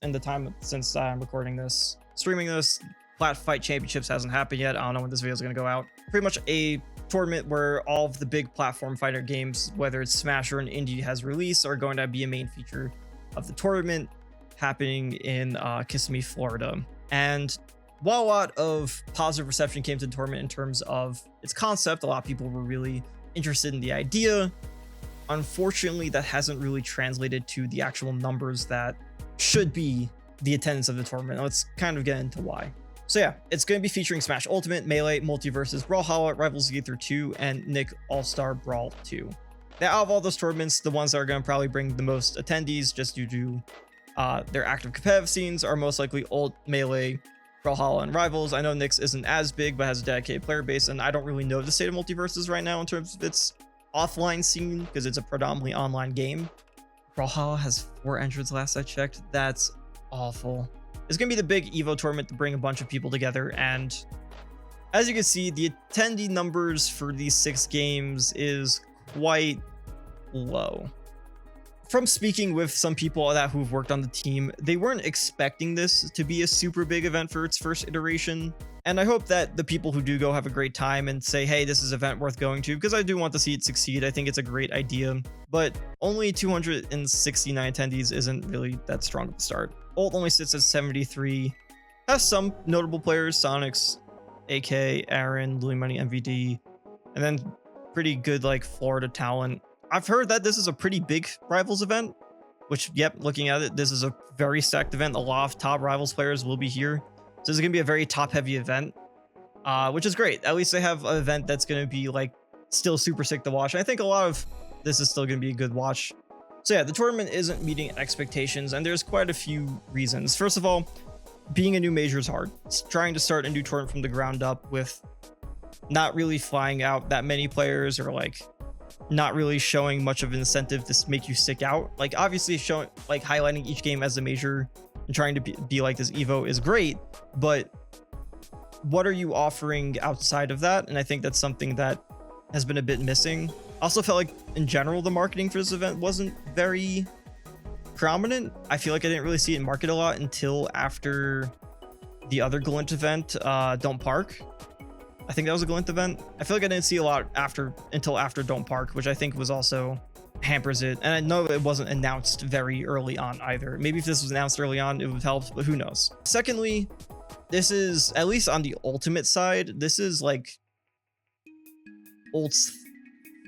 in the time since I'm recording this, streaming this. Flat Fight Championships hasn't happened yet. I don't know when this video is going to go out. Pretty much a tournament where all of the big platform fighter games, whether it's Smash or an indie has released, are going to be a main feature of the tournament, happening in Kissimmee, Florida. And while a lot of positive reception came to the tournament in terms of its concept, a lot of people were really interested in the idea. Unfortunately, that hasn't really translated to the actual numbers that should be the attendance of the tournament. Let's kind of get into why. So yeah, it's going to be featuring Smash Ultimate, Melee, Multiversus, Brawlhalla, Rivals Gaither 2, and Nick All-Star Brawl 2. Now, out of all those tournaments, the ones that are going to probably bring the most attendees just due to their active competitive scenes are most likely Ult, Melee, Brawlhalla, and Rivals. I know Nick's isn't as big, but has a dedicated player base, and I don't really know the state of Multiversus right now in terms of its offline scene, because it's a predominantly online game. Brawlhalla has 4 entrants last I checked. That's awful. It's going to be the big Evo tournament to bring a bunch of people together, and as you can see, the attendee numbers for these 6 games is quite low. From speaking with some people who've worked on the team, they weren't expecting this to be a super big event for its first iteration, and I hope that the people who do go have a great time and say, hey, this is an event worth going to, because I do want to see it succeed. I think it's a great idea, but only 269 attendees isn't really that strong at the start. Ult only sits at 73, has some notable players, Sonics, AK, Aaron, Louis Money, MVD, and then pretty good like Florida talent. I've heard that this is a pretty big Rivals event, which, yep, looking at it, this is a very stacked event. A lot of top Rivals players will be here. So this is going to be a very top-heavy event, which is great. At least they have an event that's going to be like still super sick to watch. I think a lot of this is still going to be a good watch. So yeah, the tournament isn't meeting expectations, and there's quite a few reasons. First of all, being a new major is hard. It's trying to start a new tournament from the ground up with not really flying out that many players, or like not really showing much of an incentive to make you stick out. Like obviously showing, like highlighting each game as a major and trying to be like this Evo is great, but what are you offering outside of that? And I think that's something that has been a bit missing. I also felt like in general the marketing for this event wasn't very prominent. I feel like I didn't really see it market a lot until after the other Glint event, Don't Park. I think that was a Glint event. I feel like I didn't see a lot until after Don't Park, which I think was also hampers it. And I know it wasn't announced very early on either. Maybe if this was announced early on, it would help, but who knows. Secondly, this is, at least on the Ultimate side, this is like Ult's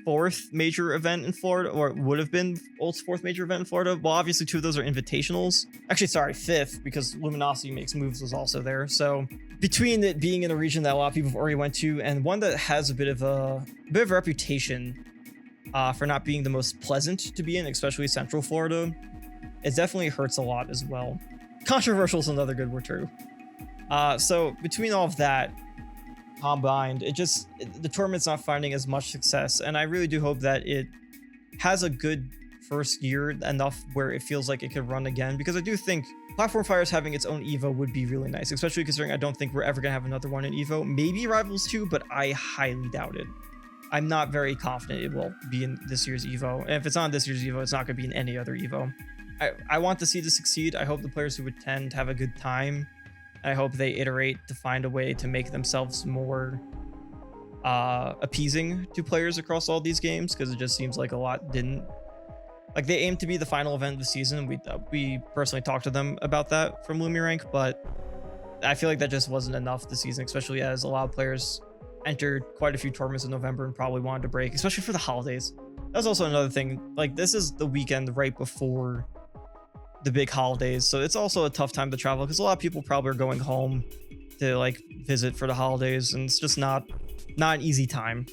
4th major event in Florida, or it would have been Ult's 4th major event in Florida. Well, obviously 2 of those are invitationals. Actually, sorry, 5th, because Luminosity Makes Moves was also there. So between it being in a region that a lot of people have already went to, and one that has a bit of a reputation for not being the most pleasant to be in, especially Central Florida, it definitely hurts a lot as well. Controversial is another good word too. So between all of that combined, the tournament's not finding as much success, and I really do hope that it has a good first year enough where it feels like it could run again, because I do think Platform Fighters having its own Evo would be really nice, especially considering I don't think we're ever gonna have another one in Evo. Maybe Rivals 2, but I highly doubt it. I'm not very confident it will be in this year's Evo, and if it's not in this year's Evo, it's not gonna be in any other Evo. I want to see this succeed. I hope the players who attend have a good time. I hope they iterate to find a way to make themselves more appeasing to players across all these games, because it just seems like a lot didn't. Like, they aim to be the final event of the season. We personally talked to them about that from LumiRank, but I feel like that just wasn't enough this season, especially as a lot of players entered quite a few tournaments in November and probably wanted to break, especially for the holidays. That's also another thing. Like, this is the weekend right before the big holidays, so it's also a tough time to travel, because a lot of people probably are going home to like visit for the holidays, and it's just not an easy time.